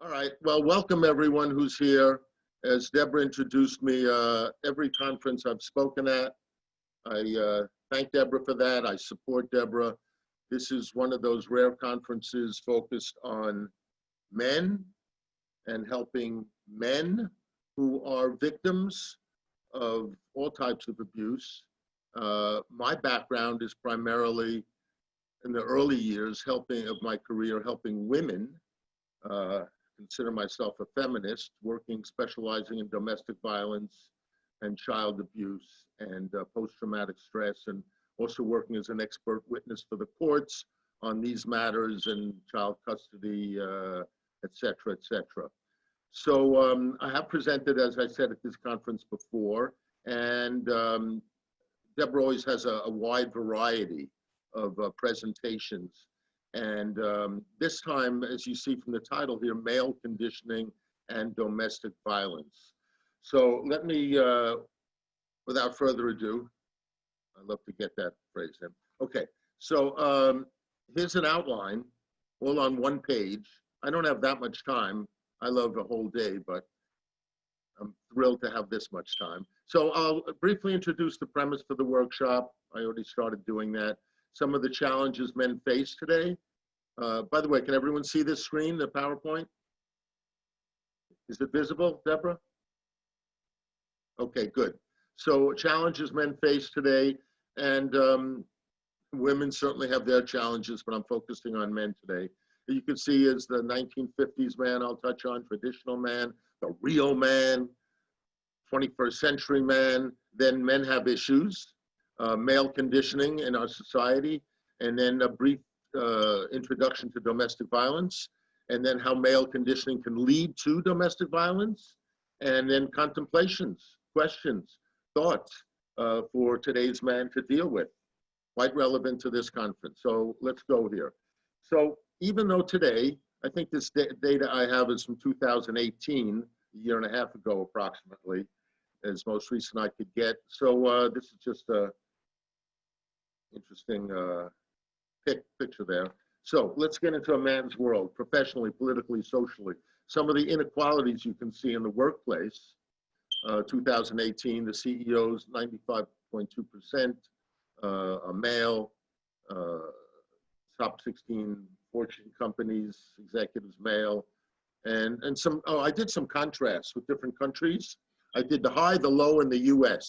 All right. Well, welcome everyone who's here. As Deborah introduced me, every conference I've spoken at, I thank Deborah for that. I support Deborah. This is one of those rare conferences focused on men and helping men who are victims of all types of abuse. My background is primarily in the early years of my career, helping women. Consider myself a feminist, specializing in domestic violence and child abuse and post-traumatic stress, and also working as an expert witness for the courts on these matters and child custody, et cetera, et cetera. So I have presented, as I said, at this conference before, and Deborah always has a wide variety of presentations. And this time, as you see from the title here, male conditioning and domestic violence. So let me, without further ado, I'd love to get that phrase in. Okay, so here's an outline, all on one page. I don't have that much time. I love a whole day, but I'm thrilled to have this much time. So I'll briefly introduce the premise for the workshop. I already started doing that. Some of the challenges men face today. By the way, can everyone see this screen, the PowerPoint? Is it visible, Deborah? Okay, good. So challenges men face today, and women certainly have their challenges, but I'm focusing on men today. You can see is the 1950s man I'll touch on, traditional man, the real man, 21st century man. Then men have issues, male conditioning in our society, and then a brief introduction to domestic violence, and then how male conditioning can lead to domestic violence, and then contemplations, questions, thoughts for today's man to deal with, quite relevant to this conference. So let's go here. So even though today, I think this data I have is from 2018, a year and a half ago approximately, as most recent I could get. So this is just a interesting picture there. So let's get into a man's world, professionally, politically, socially. Some of the inequalities you can see in the workplace. 2018, the CEOs, 95.2%, a male, top 16 Fortune companies, executives male, and some, I did some contrasts with different countries. I did the high, the low, and the US.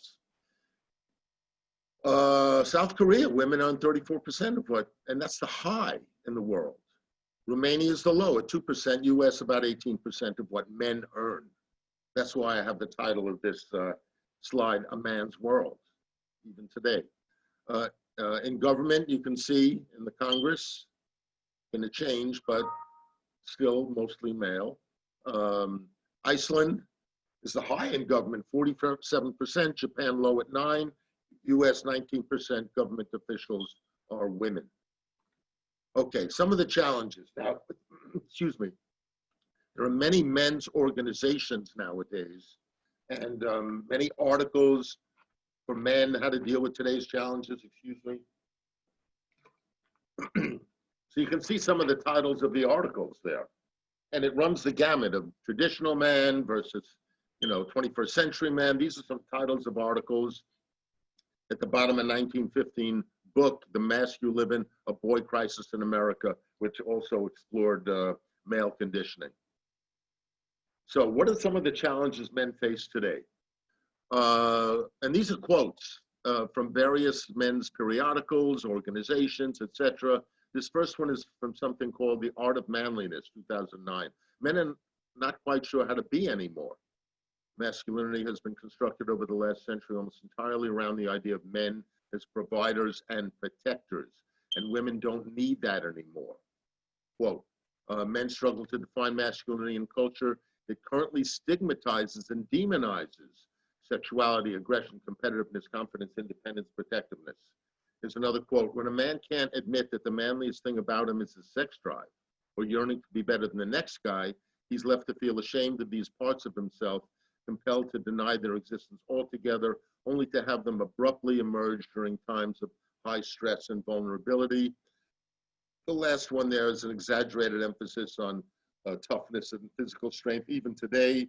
South Korea, women earn 34% of what, and that's the high in the world. Romania is the low at 2%, US about 18% of what men earn. That's why I have the title of this slide, A Man's World, even today. In government, you can see in the Congress, in a change, but still mostly male. Iceland is the high in government, 47%, Japan low at 9%, US 19% government officials are women. Okay, some of the challenges. Now, excuse me. There are many men's organizations nowadays, and many articles for men how to deal with today's challenges, excuse me. So you can see some of the titles of the articles there, and it runs the gamut of traditional man versus, 21st century man. These are some titles of articles. At the bottom, a 1915 book, The Mask You Live In, A Boy Crisis in America, which also explored male conditioning. So what are some of the challenges men face today? And these are quotes from various men's periodicals, organizations, etc. This first one is from something called The Art of Manliness, 2009. Men are not quite sure how to be anymore. Masculinity has been constructed over the last century almost entirely around the idea of men as providers and protectors, and women don't need that anymore. Quote, men struggle to define masculinity in culture that currently stigmatizes and demonizes sexuality, aggression, competitiveness, confidence, independence, protectiveness. There's another quote, when a man can't admit that the manliest thing about him is his sex drive or yearning to be better than the next guy, he's left to feel ashamed of these parts of himself, compelled to deny their existence altogether, only to have them abruptly emerge during times of high stress and vulnerability. The last one there is an exaggerated emphasis on toughness and physical strength. Even today,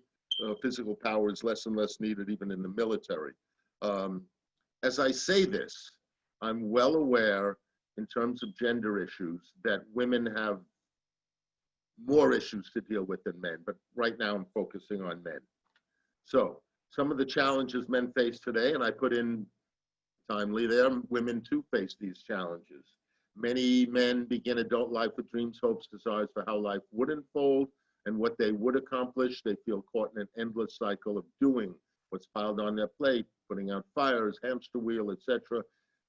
physical power is less and less needed, even in the military. As I say this, I'm well aware in terms of gender issues that women have more issues to deal with than men, but right now I'm focusing on men. So some of the challenges men face today, and I put in timely there, women too face these challenges. Many men begin adult life with dreams, hopes, desires for how life would unfold and what they would accomplish. They feel caught in an endless cycle of doing what's piled on their plate, putting out fires, hamster wheel, etc.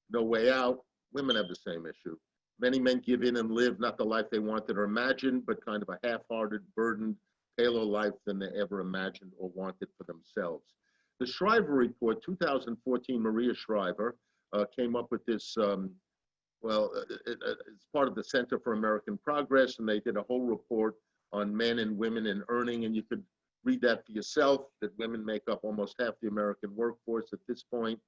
No way out. Women have the same issue. Many men give in and live not the life they wanted or imagined, but kind of a half-hearted, burdened, paler life than they ever imagined or wanted for themselves. The Shriver Report, 2014, Maria Shriver came up with this, it's part of the Center for American Progress, and they did a whole report on men and women and earning, and you could read that for yourself, that women make up almost half the American workforce at this point.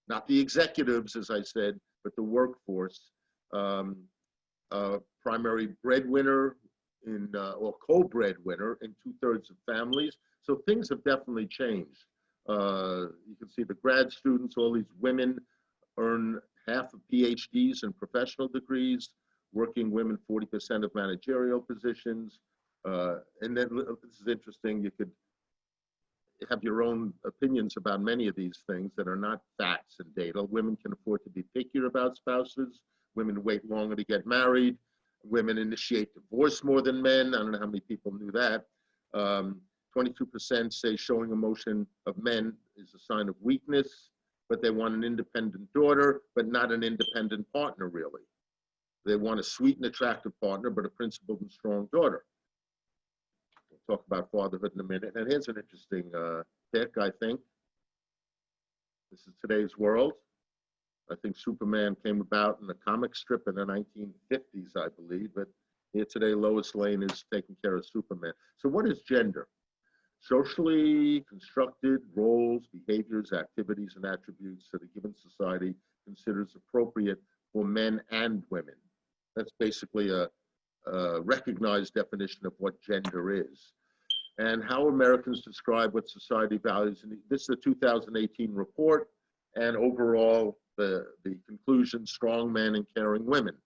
Not the executives, as I said, but the workforce. Primary breadwinner or co-breadwinner in 2/3 of families. So things have definitely changed. You can see the grad students, all these women earn half of PhDs and professional degrees, working women 40% of managerial positions. And then this is interesting, you could have your own opinions about many of these things that are not facts and data. Women can afford to be pickier about spouses. Women wait longer to get married. Women initiate divorce more than men. I don't know how many people knew that. 22% say showing emotion of men is a sign of weakness, but they want an independent daughter, but not an independent partner, really. They want a sweet and attractive partner, but a principled and strong daughter. We'll talk about fatherhood in a minute. And here's an interesting pick, I think. This is today's world. I think Superman came about in a comic strip in the 1950s, I believe, but here today, Lois Lane is taking care of Superman. So what is gender? Socially constructed roles, behaviors, activities, and attributes that a given society considers appropriate for men and women. That's basically a recognized definition of what gender is. And how Americans describe what society values. And this is a 2018 report, and overall, the conclusion, strong men and caring women.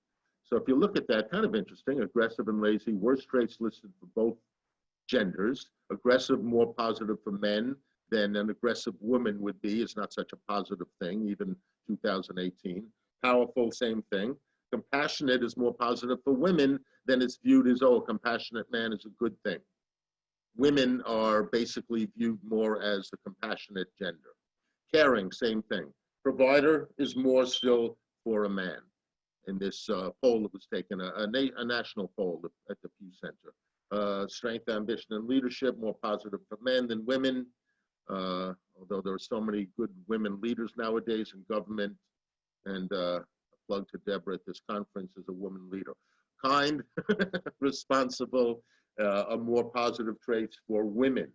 So if you look at that, kind of interesting, aggressive and lazy, worst traits listed for both genders. Aggressive, more positive for men than an aggressive woman would be. It's not such a positive thing, even 2018. Powerful, same thing. Compassionate is more positive for women than it's viewed as, oh, a compassionate man is a good thing. Women are basically viewed more as the compassionate gender. Caring, same thing. Provider is more still for a man. In this poll that was taken, a national poll at the Pew Center. Strength, ambition, and leadership, more positive for men than women, although there are so many good women leaders nowadays in government, and a plug to Deborah at this conference as a woman leader. Kind, responsible, are more positive traits for women.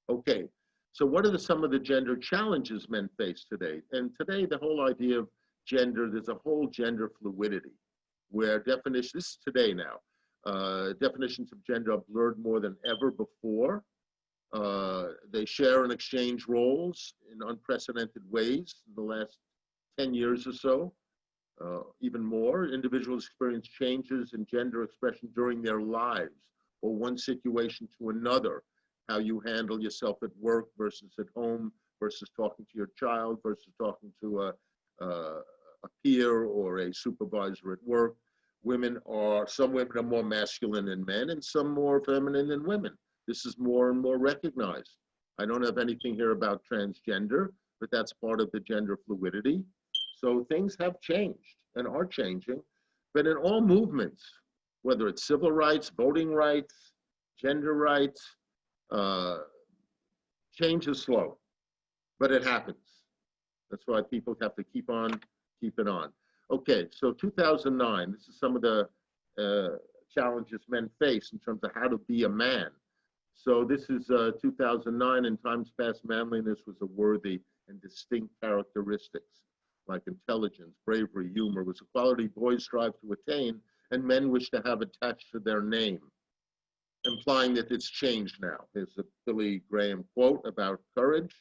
Okay, so what are some of the gender challenges men face today? And today, the whole idea of gender, there's a whole gender fluidity, where definitions, this is today now, definitions of gender are blurred more than ever before. They share and exchange roles in unprecedented ways in the last 10 years or so. Even more, individuals experience changes in gender expression during their lives, or one situation to another, how you handle yourself at work versus at home, versus talking to your child, versus talking to a peer or a supervisor at work. Some women are more masculine than men, and some more feminine than women. This is more and more recognized. I don't have anything here about transgender, but that's part of the gender fluidity. So things have changed and are changing, but in all movements, whether it's civil rights, voting rights, gender rights, change is slow, but it happens. That's why people have to keep it on. Okay, so 2009, this is some of the challenges men face in terms of how to be a man. So this is 2009. In times past, manliness was a worthy and distinct characteristics like intelligence, bravery, humor was a quality boys strive to attain and men wish to have attached to their name. implying that it's changed now. There's a Billy Graham quote about courage.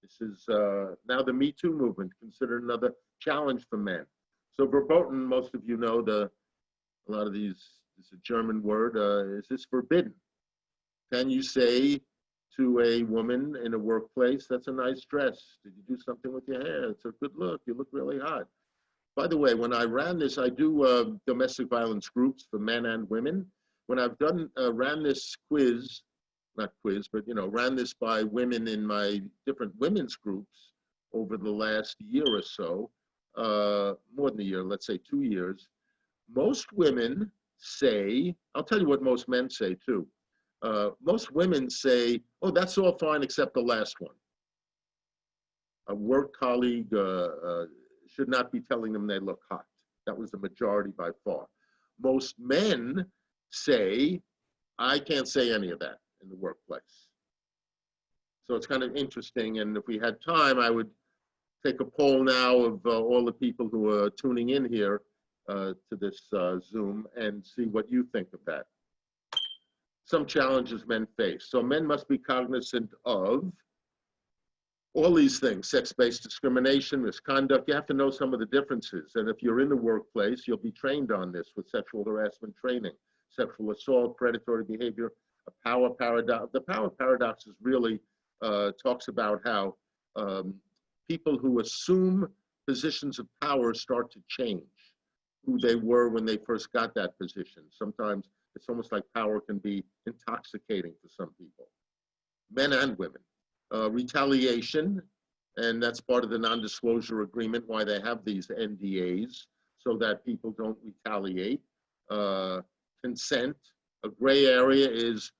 This is now the Me Too movement, considered another challenge for men. So verboten, most of you know a lot of these, it's a German word, is this forbidden? Can you say to a woman in a workplace, that's a nice dress. Did you do something with your hair? It's a good look. You look really hot. By the way, when I ran this, I do domestic violence groups for men and women. When I've done ran this quiz, not quiz, but ran this by women in my different women's groups over the last year or so, more than a year, let's say 2 years. Most women say, I'll tell you what most men say too. Most women say, oh, that's all fine except the last one. A work colleague should not be telling them they look hot. That was the majority by far. Most men say, I can't say any of that in the workplace. So it's kind of interesting, and if we had time, I would take a poll now of all the people who are tuning in here to this Zoom and see what you think of that. Some challenges men face. So men must be cognizant of all these things: sex-based discrimination, misconduct. You have to know some of the differences. And if you're in the workplace, you'll be trained on this with sexual harassment training, sexual assault, predatory behavior, a power paradox. The power paradox is really talks about how people who assume positions of power start to change who they were when they first got that position. Sometimes it's almost like power can be intoxicating to some people, men and women. Retaliation, and that's part of the non-disclosure agreement, why they have these NDAs, so that people don't retaliate. Consent, a gray area is,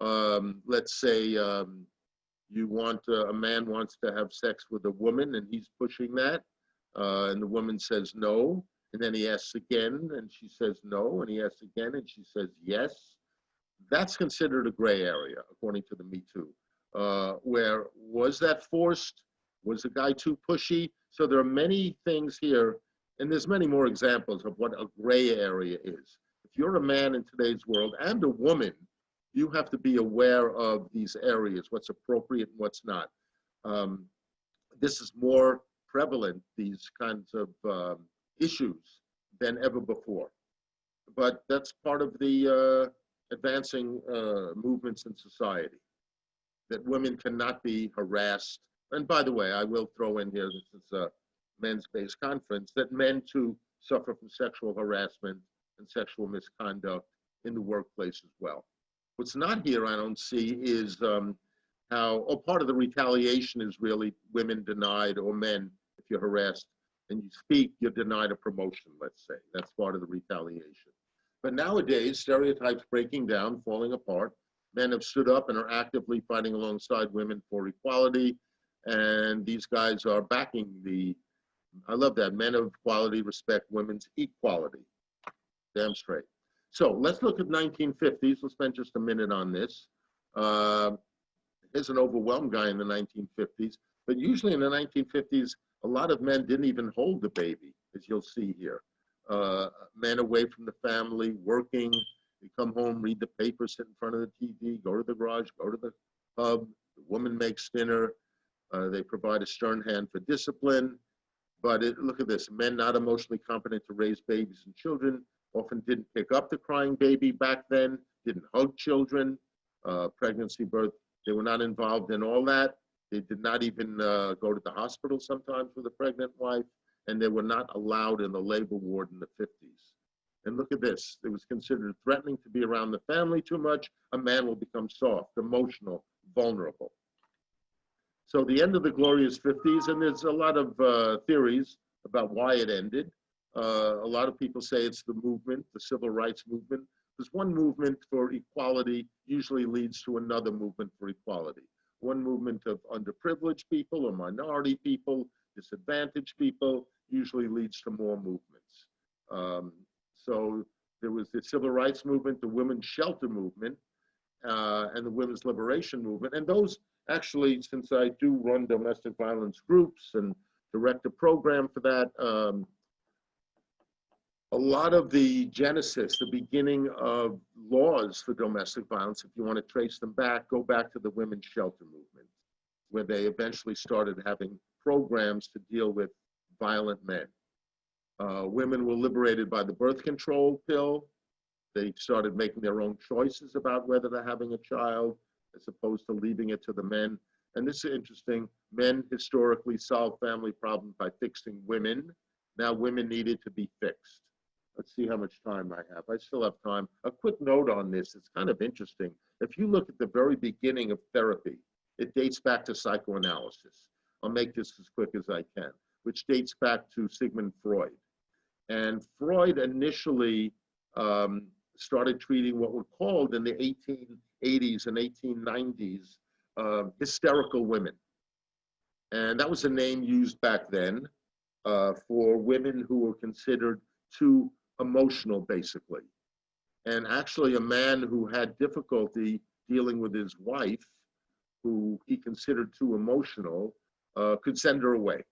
let's say you want, a man wants to have sex with a woman and he's pushing that, and the woman says no, and then he asks again and she says no, and he asks again and she says yes. That's considered a gray area, according to the Me Too. Where was that forced? Was the guy too pushy? So there are many things here, and there's many more examples of what a gray area is. If you're a man in today's world and a woman, you have to be aware of these areas, what's appropriate and what's not. This is more prevalent, these kinds of issues, than ever before. But that's part of the advancing movements in society, that women cannot be harassed. And by the way, I will throw in here, this is a men's-based conference, that men too suffer from sexual harassment and sexual misconduct in the workplace as well. What's not here, I don't see, is part of the retaliation is really women denied, or men, if you're harassed and you speak, you're denied a promotion, let's say. That's part of the retaliation. But nowadays, stereotypes breaking down, falling apart. Men have stood up and are actively fighting alongside women for equality. And these guys are backing I love that, men of quality respect women's equality. Damn straight. So let's look at 1950s. We'll spend just a minute on this. There's an overwhelmed guy in the 1950s, but usually in the 1950s, a lot of men didn't even hold the baby, as you'll see here. Men away from the family, working. They come home, read the paper, sit in front of the TV, go to the garage, go to the pub. The woman makes dinner. They provide a stern hand for discipline. But look at this, men not emotionally competent to raise babies and children, often didn't pick up the crying baby back then, didn't hug children, pregnancy, birth. They were not involved in all that. They did not even go to the hospital sometimes with a pregnant wife, and they were not allowed in the labor ward in the 50s. And look at this, it was considered threatening to be around the family too much. A man will become soft, emotional, vulnerable. So the end of the glorious 50s, and there's a lot of theories about why it ended. A lot of people say it's the movement, the civil rights movement, because one movement for equality usually leads to another movement for equality. One movement of underprivileged people or minority people, disadvantaged people, usually leads to more movements. So there was the civil rights movement, the women's shelter movement, and the women's liberation movement. And those actually, since I do run domestic violence groups and direct a program for that, a lot of the genesis, the beginning of laws for domestic violence, if you want to trace them back, go back to the women's shelter movement, where they eventually started having programs to deal with violent men. Women were liberated by the birth control pill. They started making their own choices about whether they're having a child, as opposed to leaving it to the men. And this is interesting. Men historically solved family problems by fixing women. Now women needed to be fixed. Let's see how much time I have. I still have time. A quick note on this. It's kind of interesting. If you look at the very beginning of therapy, it dates back to psychoanalysis. I'll make this as quick as I can, which dates back to Sigmund Freud. And Freud initially started treating what were called in the 1880s and 1890s hysterical women. And that was a name used back then for women who were considered too emotional, basically. And actually a man who had difficulty dealing with his wife, who he considered too emotional, could send her away.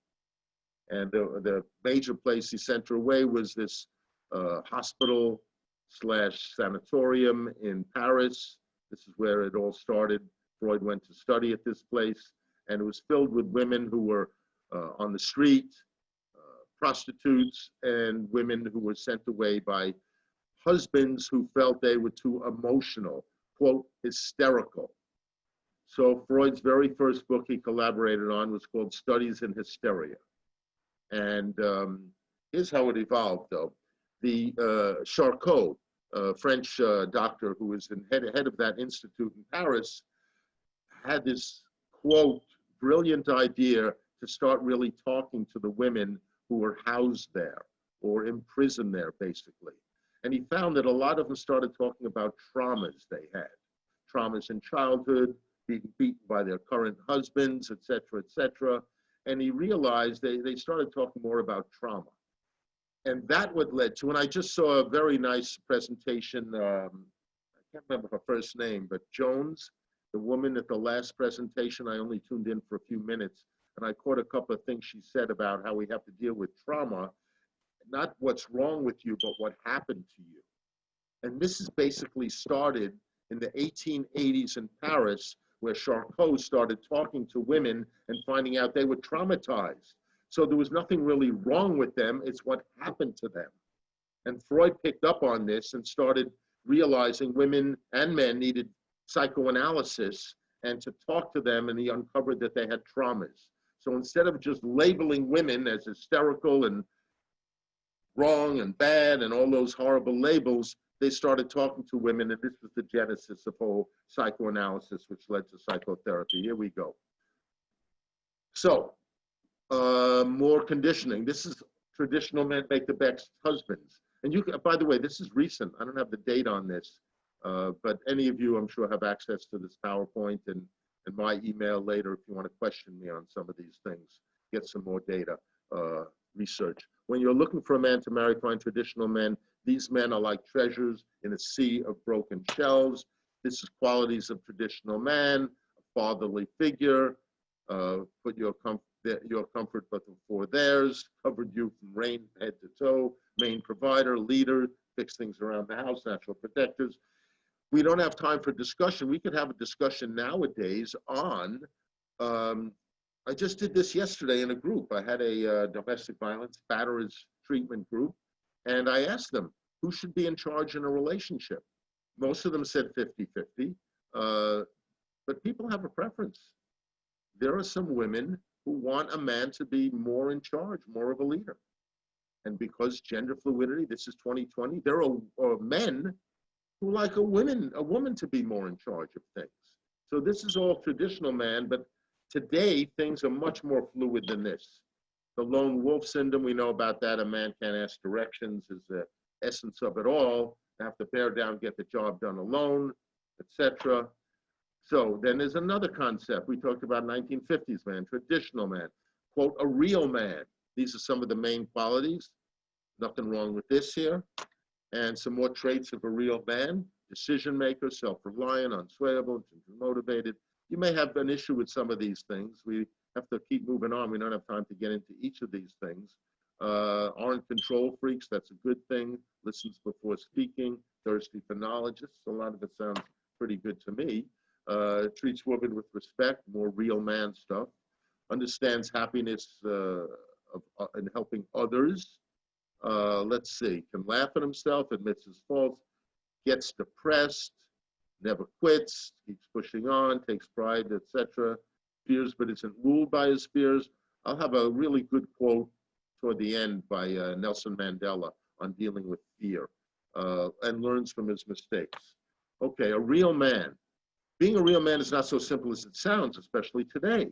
And the major place he sent her away was this hospital / sanatorium in Paris. This is where it all started. Freud went to study at this place, and it was filled with women who were on the street, prostitutes, and women who were sent away by husbands who felt they were too emotional, quote, hysterical. So Freud's very first book he collaborated on was called Studies in Hysteria. And here's how it evolved, though. The Charcot, French doctor who was head of that institute in Paris, had this, quote, brilliant idea to start really talking to the women who were housed there or imprisoned there, basically. And he found that a lot of them started talking about traumas they had, traumas in childhood, being beaten by their current husbands, et cetera, et cetera. And he realized they started talking more about trauma. And that what led to, and I just saw a very nice presentation, I can't remember her first name, but Jones, the woman at the last presentation, I only tuned in for a few minutes, and I caught a couple of things she said about how we have to deal with trauma, not what's wrong with you, but what happened to you. And this is basically started in the 1880s in Paris, where Charcot started talking to women and finding out they were traumatized. So there was nothing really wrong with them, it's what happened to them. And Freud picked up on this and started realizing women and men needed psychoanalysis and to talk to them, and he uncovered that they had traumas. So instead of just labeling women as hysterical and wrong and bad and all those horrible labels, they started talking to women, and this was the genesis of whole psychoanalysis, which led to psychotherapy. Here we go. So, more conditioning. This is traditional men make the best husbands. And you, by the way, this is recent. I don't have the date on this, but any of you, I'm sure, have access to this PowerPoint and my email later if you want to question me on some of these things, get some more data, research. When you're looking for a man to marry, find traditional men. These men are like treasures in a sea of broken shells. This is qualities of traditional man, a fatherly figure, put your comfort but before theirs, covered you from rain head to toe, main provider, leader, fix things around the house, natural protectors. We don't have time for discussion. We could have a discussion nowadays on, I just did this yesterday in a group. I had a domestic violence batterers treatment group, and I asked them, who should be in charge in a relationship? Most of them said 50-50, but people have a preference. There are some women who want a man to be more in charge, more of a leader. And because gender fluidity, this is 2020, there are men who like a woman to be more in charge of things. So this is all traditional man, but today things are much more fluid than this. The lone wolf syndrome, we know about that. A man can't ask directions is the essence of it all. They have to bear down, get the job done alone, etc. So then there's another concept. We talked about 1950s man, traditional man, quote, a real man. These are some of the main qualities. Nothing wrong with this here. And some more traits of a real man: decision maker, self-reliant, unswayable, motivated. You may have an issue with some of these things. We have to keep moving on. We don't have time to get into each of these things. Aren't control freaks, that's a good thing. Listens before speaking, thirsty for knowledge. A lot of it sounds pretty good to me. Treats women with respect, more real man stuff. Understands happiness in helping others. Let's see, can laugh at himself, admits his faults, gets depressed, never quits, keeps pushing on, takes pride, etc. Fears but isn't ruled by his fears. I'll have a really good quote toward the end by Nelson Mandela on dealing with fear, and learns from his mistakes. Okay, a real man. Being a real man is not so simple as it sounds, especially today.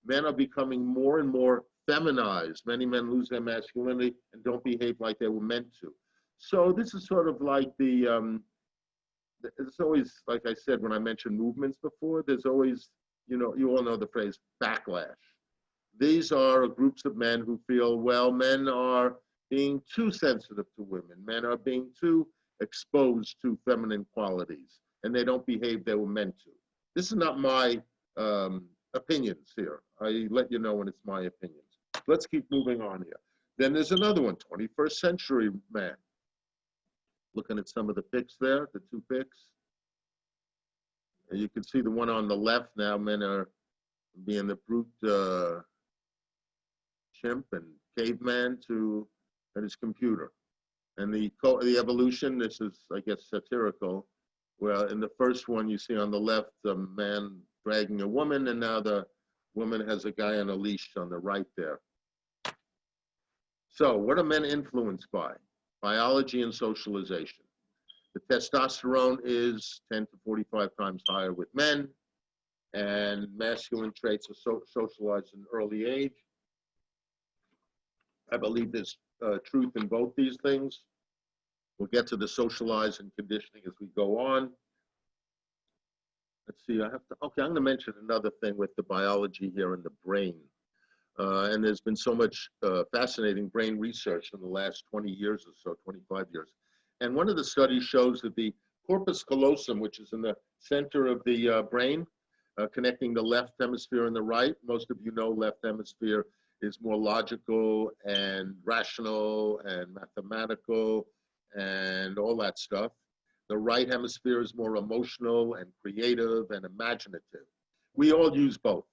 Men are becoming more and more feminized. Many men lose their masculinity and don't behave like they were meant to. So this is sort of like it's always, like I said, when I mentioned movements before, there's always, you all know the phrase backlash. These are groups of men who feel, well, men are being too sensitive to women. Men are being too exposed to feminine qualities, and they don't behave they were meant to. This is not my opinions here. I let you know when it's my opinions. Let's keep moving on here. Then there's another one, 21st century man. Looking at some of the pics there, the two pics. And you can see the one on the left now, men are being the brute chimp and caveman at his computer. And the evolution, this is, I guess, satirical. Well, in the first one, you see on the left, a man dragging a woman, and now the woman has a guy on a leash on the right there. So what are men influenced by? Biology and socialization. The testosterone is 10 to 45 times higher with men, and masculine traits are socialized in early age. I believe there's truth in both these things. We'll get to the socialized and conditioning as we go on. Let's see, I'm going to mention another thing with the biology here in the brain. And there's been so much fascinating brain research in the last 20 years or so, 25 years. And one of the studies shows that the corpus callosum, which is in the center of the brain, connecting the left hemisphere and the right. Most of you know left hemisphere is more logical and rational and mathematical and all that stuff. The right hemisphere is more emotional and creative and imaginative. We all use both.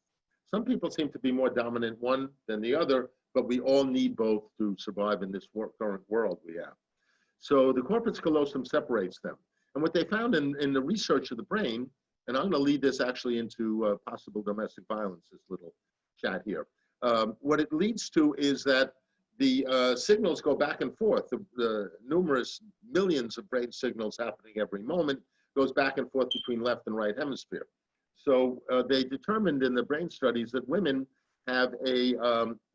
Some people seem to be more dominant one than the other, but we all need both to survive in this current world we have. So the corpus callosum separates them. And what they found in the research of the brain, and I'm going to lead this actually into possible domestic violence, this little chat here. What it leads to is that the signals go back and forth. The numerous millions of brain signals happening every moment goes back and forth between left and right hemisphere. So they determined in the brain studies that women have a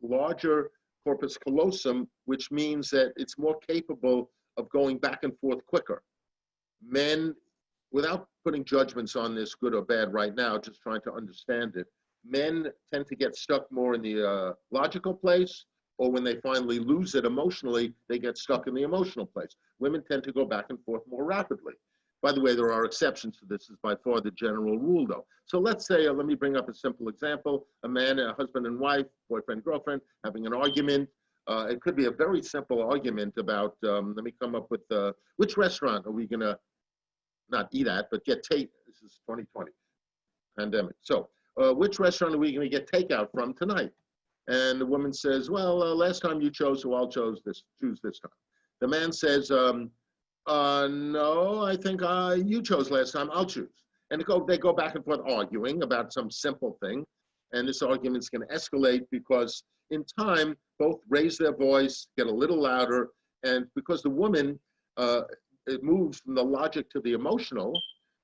larger corpus callosum, which means that it's more capable of going back and forth quicker. Men, without putting judgments on this, good or bad right now, just trying to understand it, men tend to get stuck more in the logical place, or when they finally lose it emotionally, they get stuck in the emotional place. Women tend to go back and forth more rapidly. By the way, there are exceptions to this. Is by far the general rule, though. So let's say, let me bring up a simple example. A man, a husband and wife, boyfriend, girlfriend, having an argument. It could be a very simple argument about, let me come up with, which restaurant are we gonna, not eat at, but get take, this is 2020, pandemic. So which restaurant are we gonna get takeout from tonight? And the woman says, well, last time you chose, so I'll choose this time. The man says, no, I think you chose last time, I'll choose. And they go back and forth arguing about some simple thing. And this argument's gonna escalate because in time, both raise their voice, get a little louder, and because the woman, it moves from the logic to the emotional,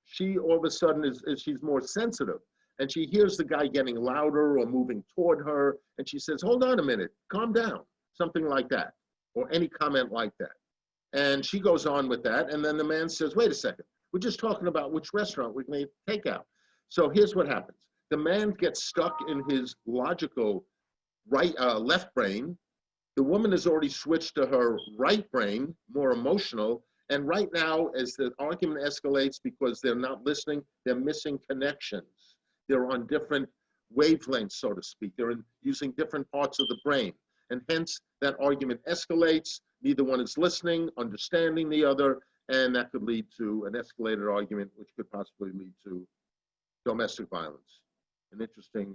she all of a sudden she's more sensitive. And she hears the guy getting louder or moving toward her, and she says, hold on a minute, calm down, something like that, or any comment like that. And she goes on with that, and then the man says, wait a second, we're just talking about which restaurant we can take out. So here's what happens. The man gets stuck in his logical left brain. The woman has already switched to her right brain, more emotional, and right now, as the argument escalates because they're not listening, they're missing connections. They're on different wavelengths, so to speak. They're using different parts of the brain. And hence, that argument escalates. Neither one is listening, understanding the other, and that could lead to an escalated argument, which could possibly lead to domestic violence. An interesting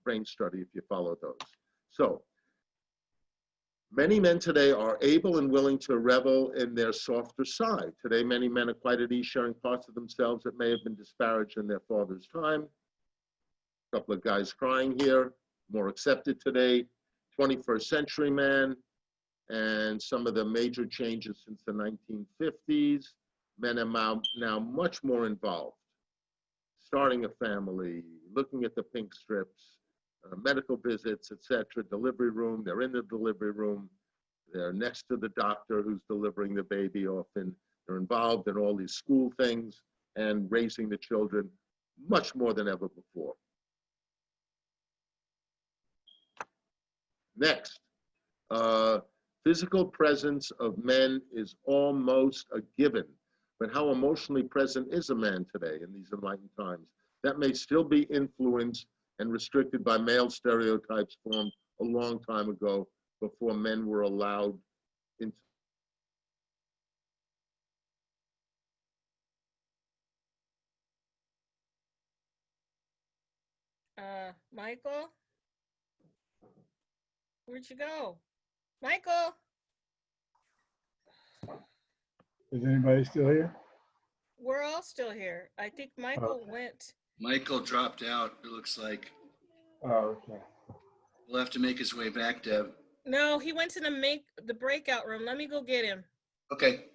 brain study if you follow those. So, many men today are able and willing to revel in their softer side. Today, many men are quite at ease sharing parts of themselves that may have been disparaged in their father's time. A couple of guys crying here, more accepted today. 21st century man, and some of the major changes since the 1950s. Men are now much more involved, starting a family, looking at the pink strips, medical visits, etc., delivery room, they're in the delivery room, they're next to the doctor who's delivering the baby often, they're involved in all these school things and raising the children much more than ever before. Next, physical presence of men is almost a given, but how emotionally present is a man today in these enlightened times? That may still be influenced and restricted by male stereotypes formed a long time ago before men were allowed into. Michael? Where'd you go? Michael? Is anybody still here? We're all still here. I think Michael went. Michael dropped out, it looks like. Oh, okay. We'll have to make his way back, Deb. No, he went to the breakout room. Let me go get him. Okay.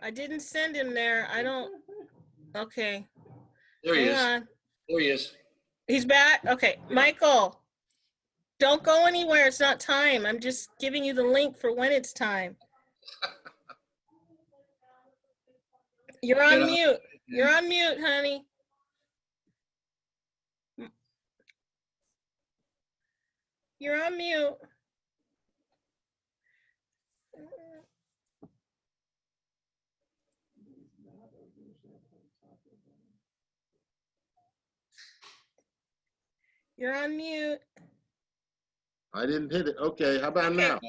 I didn't send him there. I don't. Okay. There he Hang is. on. There he is. He's back? Okay. Michael, don't go anywhere. It's not time. I'm just giving you the link for when it's time. You're on mute. You're on mute, honey. You're on mute. You're on mute. I didn't hit it. Okay, how about now?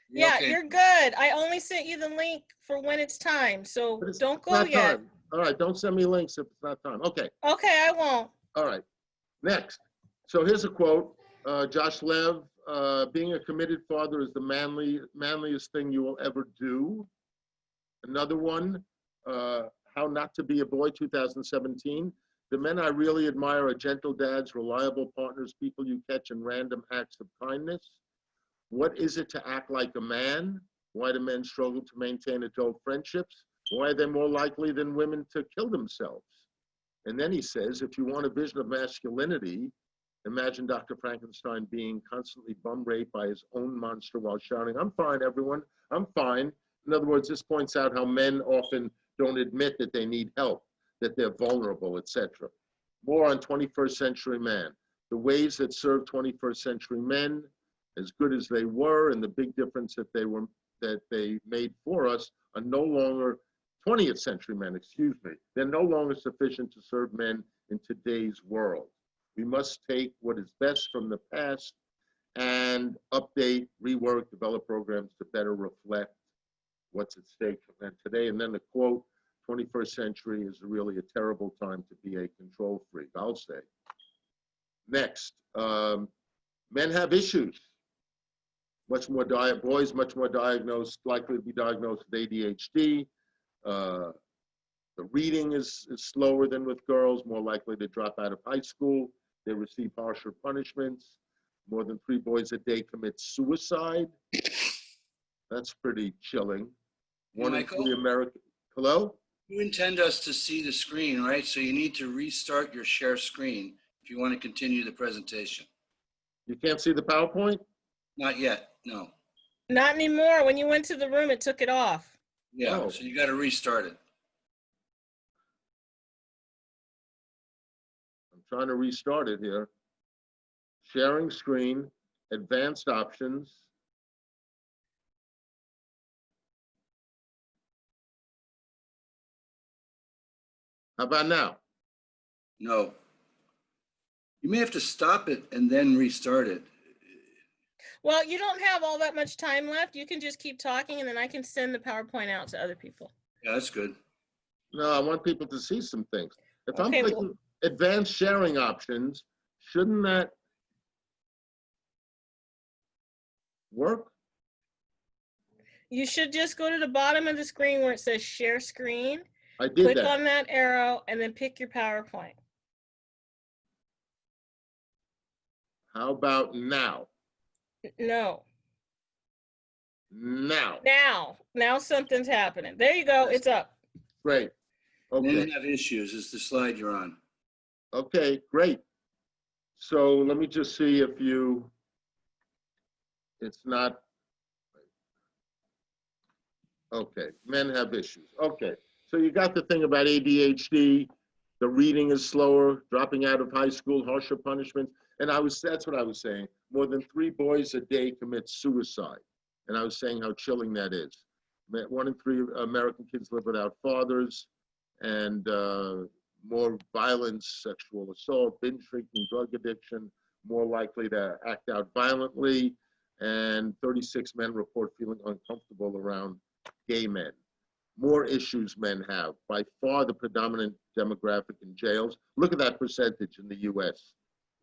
Yeah, Okay. you're good. I only sent you the link for when it's time, so don't go yet. Time. All right, don't send me links if it's not time. Okay. Okay, I won't. All right. Next. So here's a quote. Josh Lev, being a committed father is the manliest thing you will ever do. Another one, How Not to Be a Boy, 2017. The men I really admire are gentle dads, reliable partners, people you catch in random acts of kindness. What is it to act like a man? Why do men struggle to maintain adult friendships? Why are they more likely than women to kill themselves? And then he says, if you want a vision of masculinity, imagine Dr. Frankenstein being constantly bum raped by his own monster while shouting, "I'm fine, everyone, I'm fine." In other words, this points out how men often don't admit that they need help, that they're vulnerable, etc. More on 21st century man. The ways that served 21st century men, as good as they were, and the big difference that they made for us, are no longer 20th century men, They're no longer sufficient to serve men in today's world. We must take what is best from the past and update, rework, develop programs to better reflect what's at stake for men today. And then the quote, 21st century is really a terrible time to be a control freak, I'll say. Next, men have issues. Boys much more diagnosed, likely to be diagnosed with ADHD. The reading is slower than with girls, more likely to drop out of high school. They receive harsher punishments. More than 3 boys a day commit suicide. That's pretty chilling. One in 3 American. Hello? You intend us to see the screen, right? So you need to restart your share screen if you want to continue the presentation. You can't see the PowerPoint? Not yet, no. Not anymore. When you went to the room, it took it off. Yeah, Oh. So you got to restart it. I'm trying to restart it here. Sharing screen, advanced options. How about now? No. You may have to stop it and then restart it. Well, you don't have all that much time left. You can just keep talking, and then I can send the PowerPoint out to other people. Yeah, that's good. No, I want people to see some things. If I'm Okay, well- clicking advanced sharing options, shouldn't that work? You should just go to the bottom of the screen where it says share screen. I did Click that. on that arrow and then pick your PowerPoint. How about now? No. Now. Now something's happening. There you go. It's up. Great. Men Okay. have issues is the slide you're on. Okay, great. So let me just see if it's not. Okay, men have issues. Okay, so you got the thing about ADHD, the reading is slower, dropping out of high school, harsher punishments. And that's what I was saying. More than 3 boys a day commit suicide. And I was saying how chilling that is. 1 in 3 American kids live without fathers, and more violence, sexual assault, binge drinking, drug addiction, more likely to act out violently. And 36 men report feeling uncomfortable around gay men. More issues men have. By far the predominant demographic in jails. Look at that percentage in the US,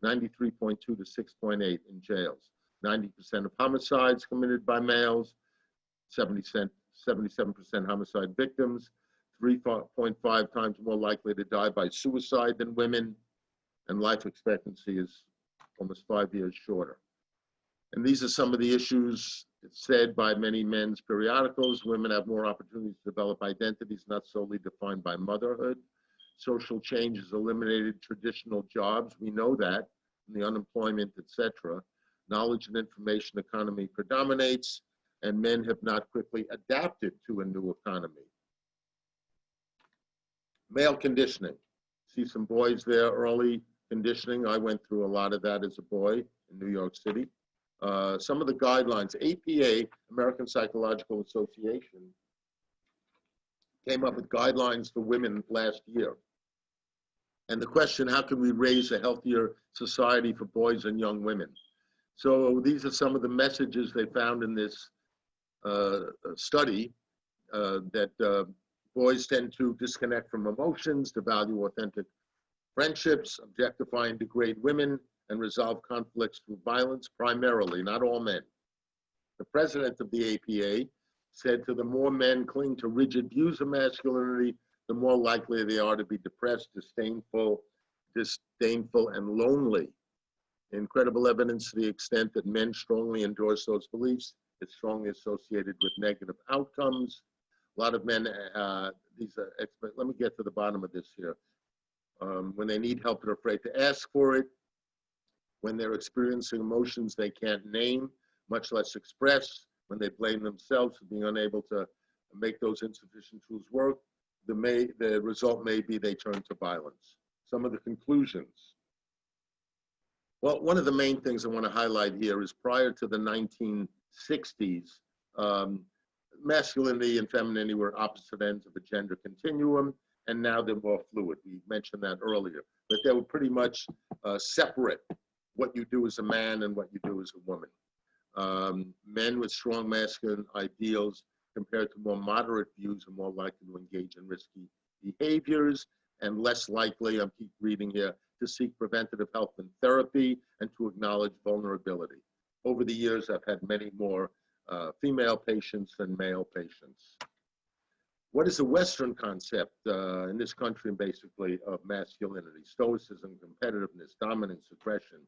93.2 to 6.8 in jails. 90% of homicides committed by males, 77% homicide victims, 3.5 times more likely to die by suicide than women, and life expectancy is almost 5 years shorter. And these are some of the issues said by many men's periodicals. Women have more opportunities to develop identities not solely defined by motherhood. Social change has eliminated traditional jobs. We know that, and the unemployment, etc. Knowledge and information economy predominates, and men have not quickly adapted to a new economy. Male conditioning. See some boys there, early conditioning. I went through a lot of that as a boy in New York City. Some of the guidelines, APA, American Psychological Association, came up with guidelines for women last year. And the question, how can we raise a healthier society for boys and young women? So these are some of the messages they found in this study, that boys tend to disconnect from emotions, to value authentic friendships, objectify and degrade women, and resolve conflicts through violence, primarily, not all men. The president of the APA said, to the more men cling to rigid views of masculinity, the more likely they are to be depressed, disdainful, and lonely. Incredible evidence to the extent that men strongly endorse those beliefs. It's strongly associated with negative outcomes. A lot of men, let me get to the bottom of this here. When they need help, they're afraid to ask for it. When they're experiencing emotions they can't name, much less express, when they blame themselves for being unable to make those insufficient tools work, the result may be they turn to violence. Some of the conclusions. Well, one of the main things I want to highlight here is prior to the 1960s, masculinity and femininity were opposite ends of a gender continuum, and now they're more fluid. We mentioned that earlier, but they were pretty much separate, what you do as a man and what you do as a woman. Men with strong masculine ideals compared to more moderate views are more likely to engage in risky behaviors and less likely, I keep reading here, to seek preventative health and therapy and to acknowledge vulnerability. Over the years, I've had many more female patients than male patients. What is a Western concept in this country, basically, of masculinity? Stoicism, competitiveness, dominance, aggression.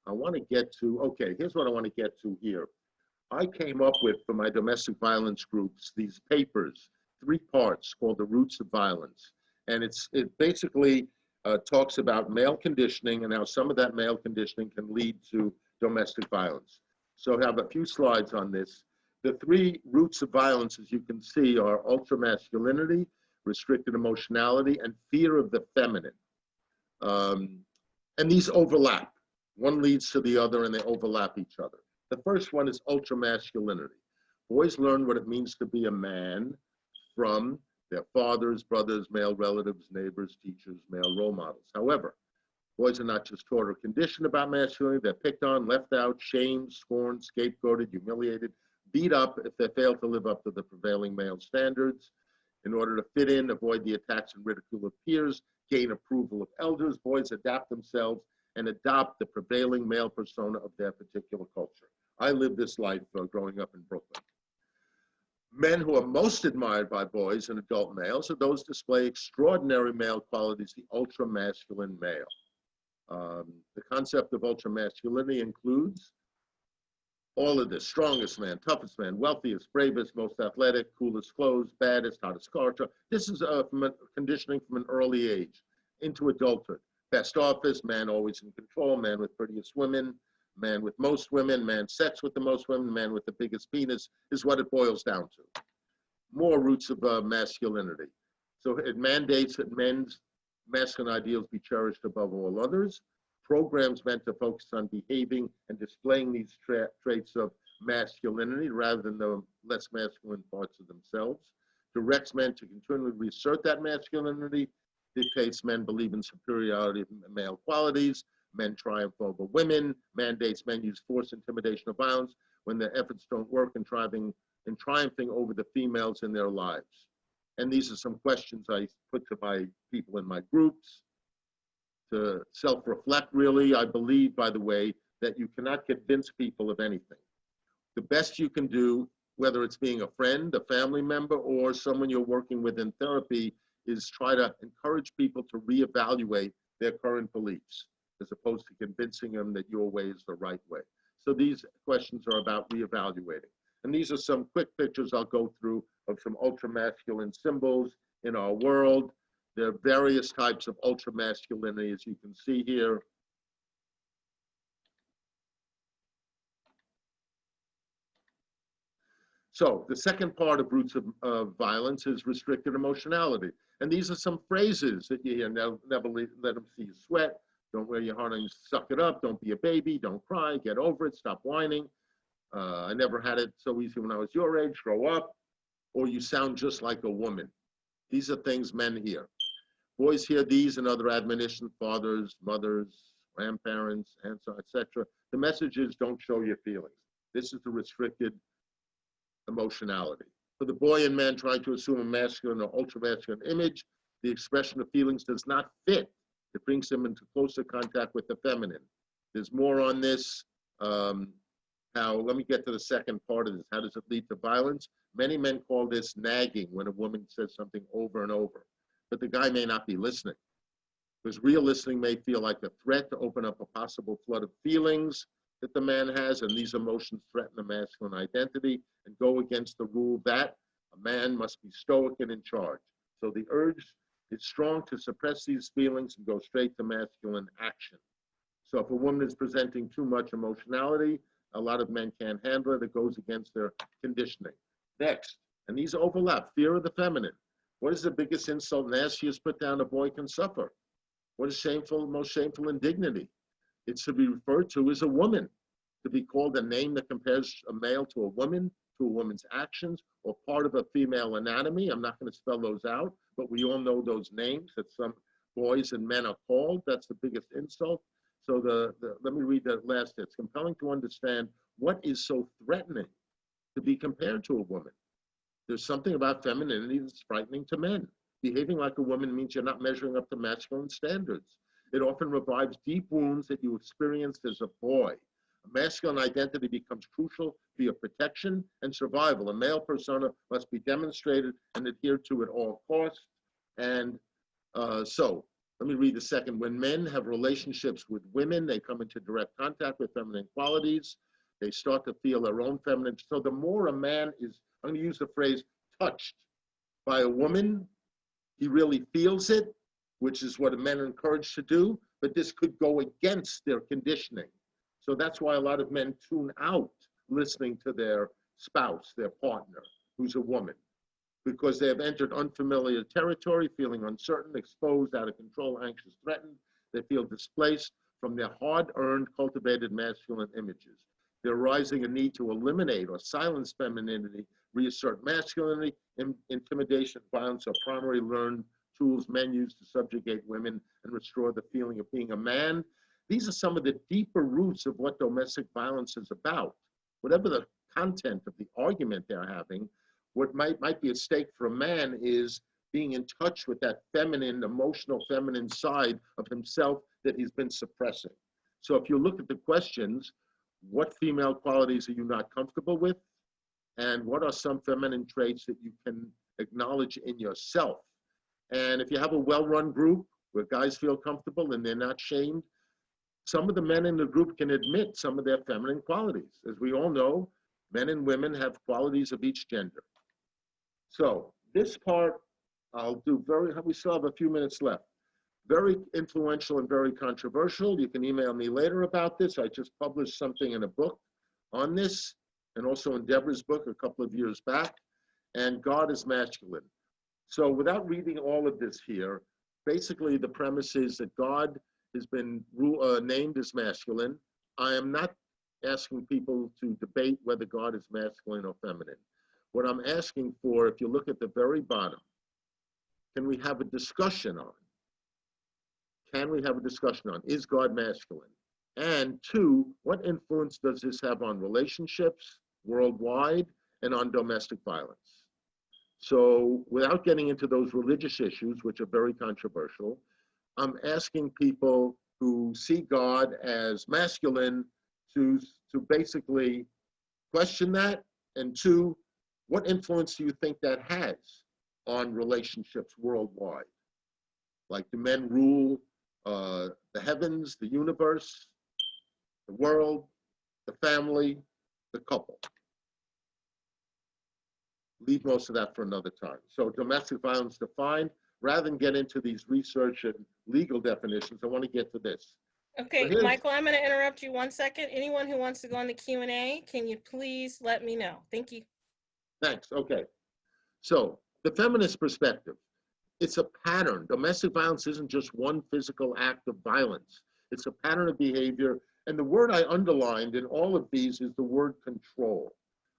I want to get to, okay, here's what I want to get to here. I came up with, for my domestic violence groups, these papers, 3 parts called The Roots of Violence. And it basically talks about male conditioning and how some of that male conditioning can lead to domestic violence. So I have a few slides on this. The 3 roots of violence, as you can see, are ultra-masculinity, restricted emotionality, and fear of the feminine. And these overlap. One leads to the other and they overlap each other. The first one is ultra-masculinity. Boys learn what it means to be a man from their fathers, brothers, male relatives, neighbors, teachers, male role models. However, boys are not just taught or conditioned about masculinity, they're picked on, left out, shamed, scorned, scapegoated, humiliated, beat up if they fail to live up to the prevailing male standards. In order to fit in, avoid the attacks and ridicule of peers, gain approval of elders, boys adapt themselves and adopt the prevailing male persona of their particular culture. I lived this life growing up in Brooklyn. Men who are most admired by boys and adult males are those display extraordinary male qualities, the ultra-masculine male. The concept of ultra-masculinity includes all of this: strongest man, toughest man, wealthiest, bravest, most athletic, coolest clothes, baddest, hottest car. This is from a conditioning from an early age into adulthood. Best office, man always in control, man with prettiest women, man with most women, man sex with the most women, man with the biggest penis is what it boils down to. More roots of masculinity. So it mandates that men's masculine ideals be cherished above all others. Programs meant to focus on behaving and displaying these traits of masculinity rather than the less masculine parts of themselves. Directs men to continually reassert that masculinity. Dictates men believe in superiority of male qualities. Men triumph over women. Mandates men use force, intimidation, or violence when their efforts don't work in triumphing over the females in their lives. And these are some questions I put to my people in my groups to self-reflect, really. I believe, by the way, that you cannot convince people of anything. The best you can do, whether it's being a friend, a family member, or someone you're working with in therapy, is try to encourage people to reevaluate their current beliefs, as opposed to convincing them that your way is the right way. So these questions are about reevaluating. And these are some quick pictures I'll go through of some ultra-masculine symbols in our world. There are various types of ultra-masculinity, as you can see here. So the second part of roots of violence is restricted emotionality. And these are some phrases that you hear: never let them see you sweat, don't wear your heart on you, suck it up, don't be a baby, don't cry, get over it, stop whining. I never had it so easy when I was your age, grow up, or you sound just like a woman. These are things men hear. Boys hear these and other admonitions, fathers, mothers, grandparents, aunts, etc. The message is, don't show your feelings. This is the restricted emotionality. For the boy and man trying to assume a masculine or ultra-masculine image, the expression of feelings does not fit. It brings them into closer contact with the feminine. There's more on this. Let me get to the second part of this. How does it lead to violence? Many men call this nagging, when a woman says something over and over, but the guy may not be listening, because real listening may feel like a threat to open up a possible flood of feelings that the man has, and these emotions threaten the masculine identity and go against the rule that a man must be stoic and in charge. So the urge is strong to suppress these feelings and go straight to masculine action. So if a woman is presenting too much emotionality, a lot of men can't handle it. It goes against their conditioning. Next, and these overlap: fear of the feminine. What is the biggest insult, nastiest put down a boy can suffer? What is shameful, most shameful indignity? It's to be referred to as a woman, to be called a name that compares a male to a woman's actions, or part of a female anatomy. I'm not going to spell those out, but we all know those names that some boys and men are called. That's the biggest insult. So let me read that last. It's compelling to understand what is so threatening to be compared to a woman. There's something about femininity that's frightening to men. Behaving like a woman means you're not measuring up to masculine standards. It often revives deep wounds that you experienced as a boy. A masculine identity becomes crucial for your protection and survival. A male persona must be demonstrated and adhered to at all costs. And so let me read the second. When men have relationships with women, they come into direct contact with feminine qualities. They start to feel their own feminine. So the more a man is, I'm going to use the phrase, touched by a woman, he really feels it, which is what men are encouraged to do, but this could go against their conditioning. So that's why a lot of men tune out listening to their spouse, their partner, who's a woman, because they have entered unfamiliar territory, feeling uncertain, exposed, out of control, anxious, threatened. They feel displaced from their hard-earned, cultivated masculine images. There arising a need to eliminate or silence femininity, reassert masculinity. Intimidation, violence are primary learned tools men use to subjugate women and restore the feeling of being a man. These are some of the deeper roots of what domestic violence is about. Whatever the content of the argument they're having, what might be at stake for a man is being in touch with that feminine, emotional feminine side of himself that he's been suppressing. So if you look at the questions, what female qualities are you not comfortable with? And what are some feminine traits that you can acknowledge in yourself? And if you have a well-run group where guys feel comfortable and they're not shamed, some of the men in the group can admit some of their feminine qualities. As we all know, men and women have qualities of each gender. So this part, I'll do we still have a few minutes left. Very influential and very controversial. You can email me later about this. I just published something in a book on this, and also in Deborah's book a couple of years back, and God is masculine. So without reading all of this here, basically the premise is that God has been named as masculine. I am not asking people to debate whether God is masculine or feminine. What I'm asking for, if you look at the very bottom, can we have a discussion on? Can we have a discussion on, is God masculine? And two, what influence does this have on relationships worldwide and on domestic violence? So without getting into those religious issues, which are very controversial, I'm asking people who see God as masculine to basically question that. And two, what influence do you think that has on relationships worldwide? Like, do men rule the heavens, the universe, the world, the family, the couple? Leave most of that for another time. So domestic violence defined. Rather than get into these research and legal definitions, I want to get to this. Okay, Michael, I'm going to interrupt you 1 second. Anyone who wants to go on the Q&A, can you please let me know? Thank you. Thanks. Okay. So the feminist perspective, it's a pattern. Domestic violence isn't just one physical act of violence. It's a pattern of behavior. And the word I underlined in all of these is the word control,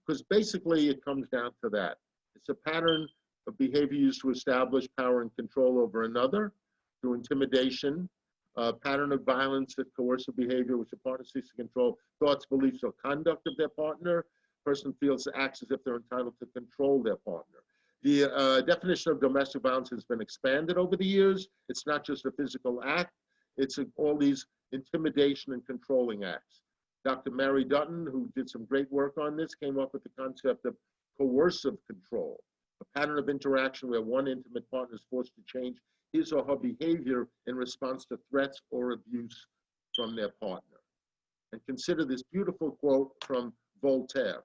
because basically it comes down to that. It's a pattern of behavior used to establish power and control over another through intimidation, a pattern of violence that coercive behavior, which a partner seeks to control thoughts, beliefs, or conduct of their partner. Person feels acts as if they're entitled to control their partner. The definition of domestic violence has been expanded over the years. It's not just a physical act, it's all these intimidation and controlling acts. Dr. Mary Dutton, who did some great work on this, came up with the concept of coercive control, a pattern of interaction where one intimate partner is forced to change his or her behavior in response to threats or abuse from their partner. And consider this beautiful quote from Voltaire.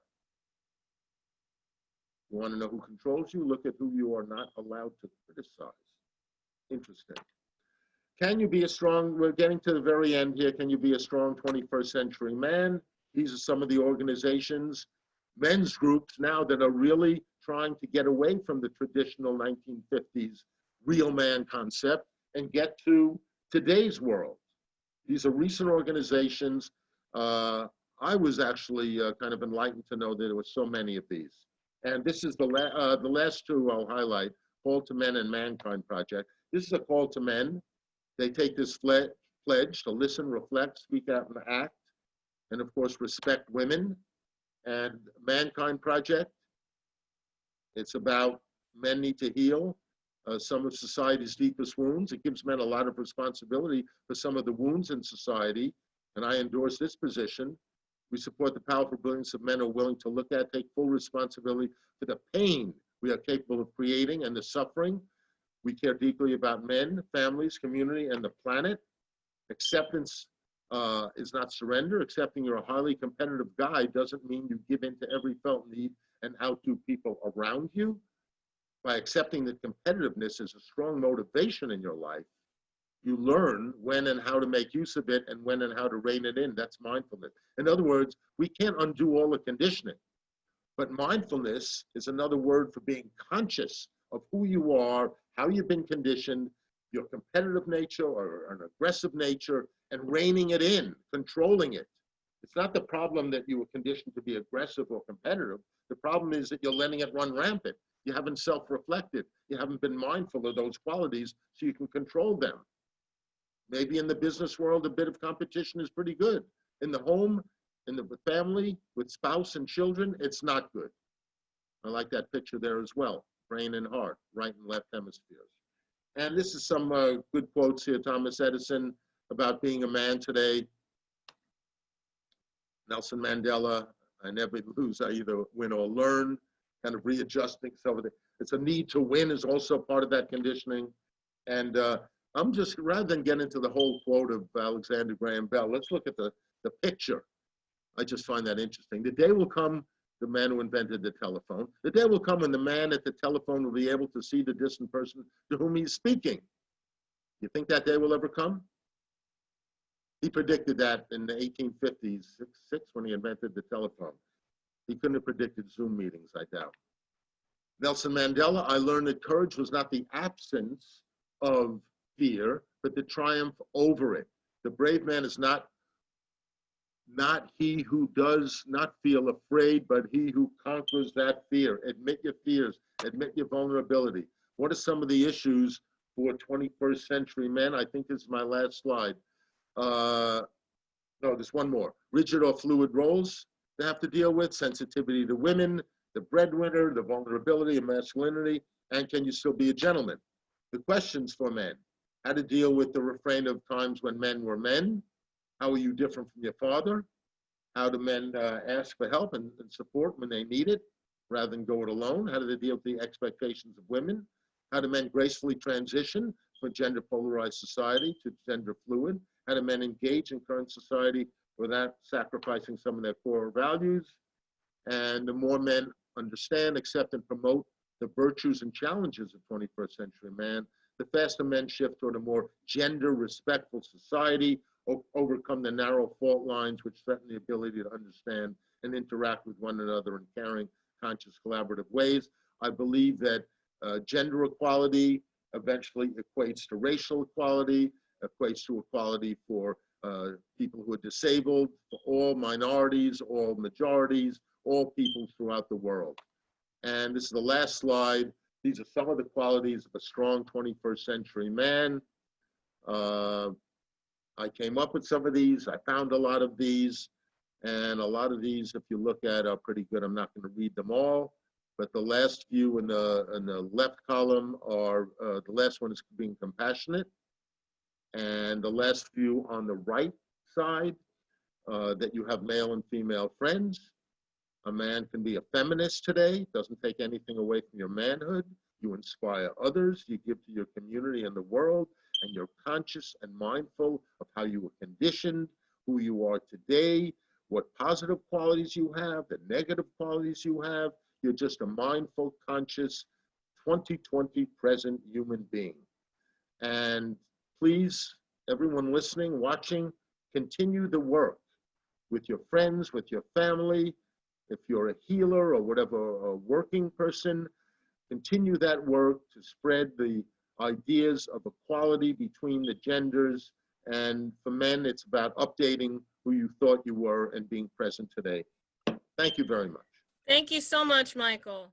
You want to know who controls you? Look at who you are not allowed to criticize. Interesting. Can you be a strong, we're getting to the very end here, can you be a strong 21st century man? These are some of the organizations, men's groups now that are really trying to get away from the traditional 1950s real man concept and get to today's world. These are recent organizations. I was actually kind of enlightened to know that there were so many of these. And this is the last two I'll highlight, Call to Men and Mankind Project. This is a call to men. They take this pledge to listen, reflect, speak out, and act, and of course, respect women. And Mankind Project, it's about men need to heal some of society's deepest wounds. It gives men a lot of responsibility for some of the wounds in society, and I endorse this position. We support the powerful brilliance of men who are willing to look at, take full responsibility for the pain we are capable of creating and the suffering. We care deeply about men, families, community, and the planet. Acceptance is not surrender. Accepting you're a highly competitive guy doesn't mean you give in to every felt need and outdo people around you. By accepting that competitiveness is a strong motivation in your life, you learn when and how to make use of it and when and how to rein it in. That's mindfulness. In other words, we can't undo all the conditioning, but mindfulness is another word for being conscious of who you are, how you've been conditioned, your competitive nature or an aggressive nature, and reining it in, controlling it. It's not the problem that you were conditioned to be aggressive or competitive. The problem is that you're letting it run rampant. You haven't self-reflected. You haven't been mindful of those qualities so you can control them. Maybe in the business world, a bit of competition is pretty good. In the home, in the family, with spouse and children, it's not good. I like that picture there as well. Brain and heart, right and left hemispheres. And this is some good quotes here. Thomas Edison about being a man today. Nelson Mandela, I never lose, I either win or learn, kind of readjusting. So it's a need to win is also part of that conditioning. And I'm just, rather than get into the whole quote of Alexander Graham Bell, let's look at the picture. I just find that interesting. The day will come, the man who invented the telephone, the day will come when the man at the telephone will be able to see the distant person to whom he's speaking. You think that day will ever come? He predicted that in the 1850s, when he invented the telephone. He couldn't have predicted Zoom meetings, I doubt. Nelson Mandela, I learned that courage was not the absence of fear, but the triumph over it. The brave man is not he who does not feel afraid, but he who conquers that fear. Admit your fears, admit your vulnerability. What are some of the issues for 21st century men? I think this is my last slide. No, there's one more. Rigid or fluid roles they have to deal with, sensitivity to women, the breadwinner, the vulnerability of masculinity, and can you still be a gentleman? The questions for men, how to deal with the refrain of times when men were men, how are you different from your father? How do men ask for help and support when they need it, rather than go it alone? How do they deal with the expectations of women? How do men gracefully transition from gender polarized society to gender fluid? How do men engage in current society without sacrificing some of their core values? And the more men understand, accept, and promote the virtues and challenges of 21st century man, the faster men shift toward a more gender respectful society, overcome the narrow fault lines which threaten the ability to understand and interact with one another in caring, conscious, collaborative ways. I believe that gender equality eventually equates to racial equality, equates to equality for people who are disabled, for all minorities, all majorities, all peoples throughout the world. And this is the last slide. These are some of the qualities of a strong 21st century man. I came up with some of these. I found a lot of these. And a lot of these, if you look at, are pretty good. I'm not going to read them all. But the last few in the left column are, the last one is being compassionate. And the last few on the right side, that you have male and female friends. A man can be a feminist today, doesn't take anything away from your manhood. You inspire others, you give to your community and the world, and you're conscious and mindful of how you were conditioned, who you are today, what positive qualities you have, the negative qualities you have. You're just a mindful, conscious, 2020 present human being. And please, everyone listening, watching, continue the work with your friends, with your family. If you're a healer or whatever, a working person, continue that work to spread the ideas of equality between the genders. And for men, it's about updating who you thought you were and being present today. Thank you very much. Thank you so much, Michael.